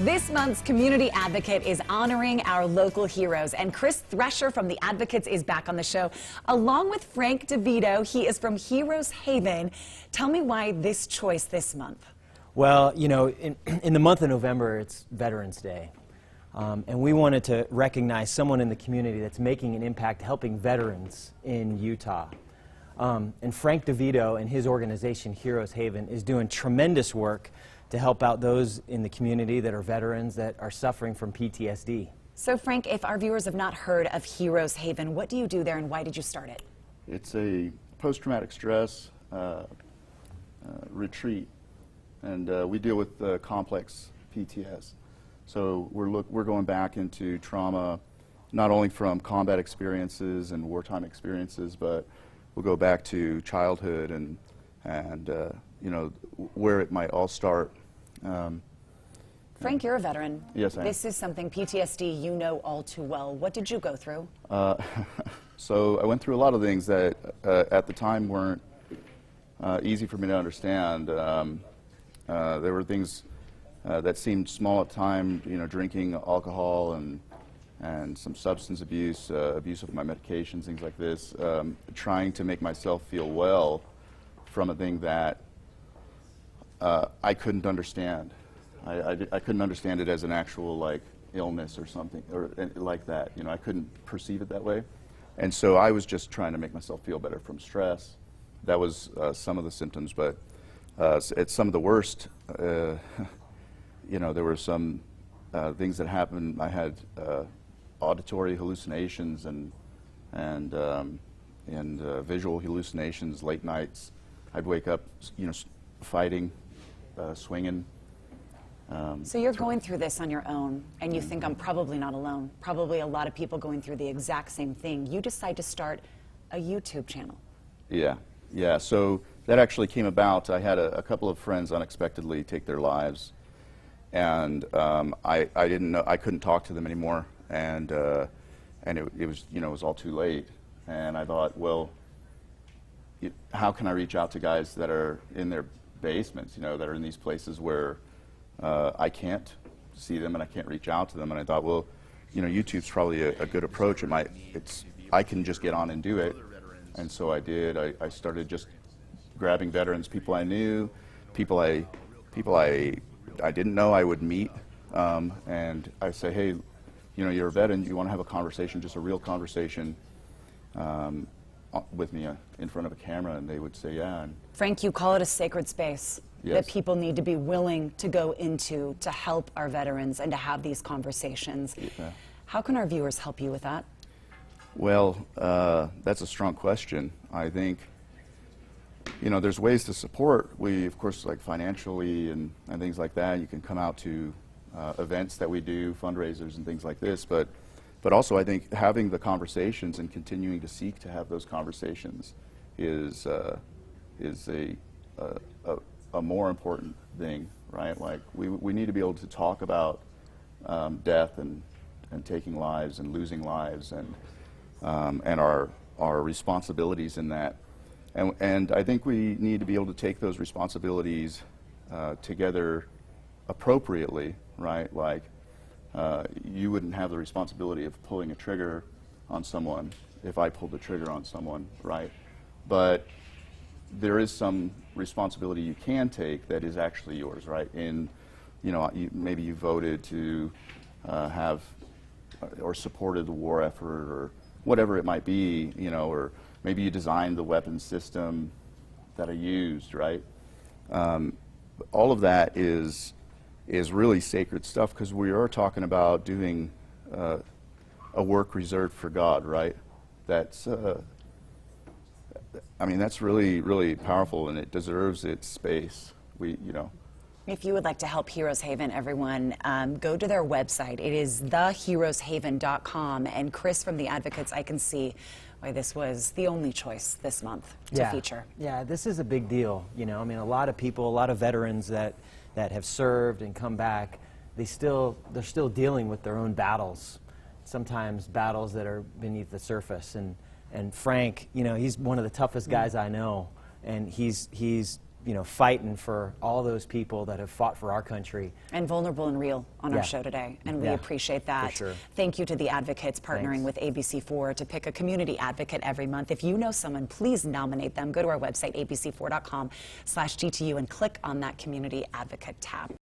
This month's Community Advocate is honoring our local heroes, and Chris Thresher from the Advocates is back on the show, along with Frank Devito. He is from Heroes Haven. Tell me why this choice this month. Well, you know, in the month of November, it's Veterans Day. And we wanted to recognize someone in the community that's making an impact helping veterans in Utah. And Frank Devito and his organization, Heroes Haven, is doing tremendous work to help out those in the community that are veterans that are suffering from PTSD. So Frank, if our viewers have not heard of Heroes Haven, what do you do there and why did you start it? It's a post-traumatic stress retreat, and we deal with complex PTS. So we're going back into trauma, not only from combat experiences and wartime experiences, but we'll go back to childhood and you know, where it might all start. Frank, you're a veteran. Yes, I am. This is something, PTSD, you know all too well. What did you go through? So I went through a lot of things that at the time weren't easy for me to understand. There were things that seemed small at the time, you know, drinking alcohol and some substance abuse, abuse of my medications, things like this, trying to make myself feel well from a thing that I couldn't understand. I couldn't understand it as an actual, like, illness or something or like that. You know, I couldn't perceive it that way. And so I was just trying to make myself feel better from stress. That was some of the symptoms, but it's some of the worst. You know, there were some things that happened. I had auditory hallucinations and visual hallucinations, late nights. I'd wake up, you know, fighting, swinging. So you're going through this on your own, and you think I'm probably not alone. Probably a lot of people going through the exact same thing. You decide to start a YouTube channel. Yeah. So that actually came about. I had a couple of friends unexpectedly take their lives, and I didn't know, I couldn't talk to them anymore, and it was, you know, it was all too late. And I thought, well, how can I reach out to guys that are in their basements, you know, that are in these places where I can't see them and I can't reach out to them? And I thought, well, you know, YouTube's probably a good approach. I can just get on and do it. And so I did. I started just grabbing veterans, people I knew, people I didn't know I would meet, and I say, hey, you know, you're a veteran, you want to have a conversation, just a real conversation with me in front of a camera, and they would say, yeah. And Frank, you call it a sacred space. Yes. That people need to be willing to go into to help our veterans and to have these conversations. Yeah. How can our viewers help you with that? Well, that's a strong question. I think, you know, there's ways to support. We, of course, like financially and things like that. You can come out to events that we do, fundraisers and things like this. But also, I think having the conversations and continuing to seek to have those conversations is a more important thing, right? Like we need to be able to talk about death and taking lives and losing lives and our responsibilities in that. And I think we need to be able to take those responsibilities together appropriately, right? Like you wouldn't have the responsibility of pulling a trigger on someone if I pulled the trigger on someone, right? But there is some responsibility you can take that is actually yours, right? In, you know, maybe you voted to have or supported the war effort or whatever it might be, you know, or maybe you designed the weapon system that I used, right? All of that is really sacred stuff because we are talking about doing a work reserved for God, right? That's I mean, that's really, really powerful, and it deserves its space. You know. If you would like to help Heroes Haven, everyone, go to their website. It is theheroeshaven.com. And Chris from the Advocates, I can see why this was the only choice this month to feature. Yeah, this is a big deal. You know, I mean, a lot of people, a lot of veterans that have served and come back, they're still dealing with their own battles. Sometimes battles that are beneath the surface. And Frank, you know, he's one of the toughest guys I know, and he's fighting for all those people that have fought for our country. And vulnerable and real on Yeah. our show today, and we Yeah, appreciate that. for sure. Thank you to the advocates partnering Thanks. with ABC4 to pick a community advocate every month. If you know someone, please nominate them. Go to our website, abc4.com/GTU, and click on that community advocate tab.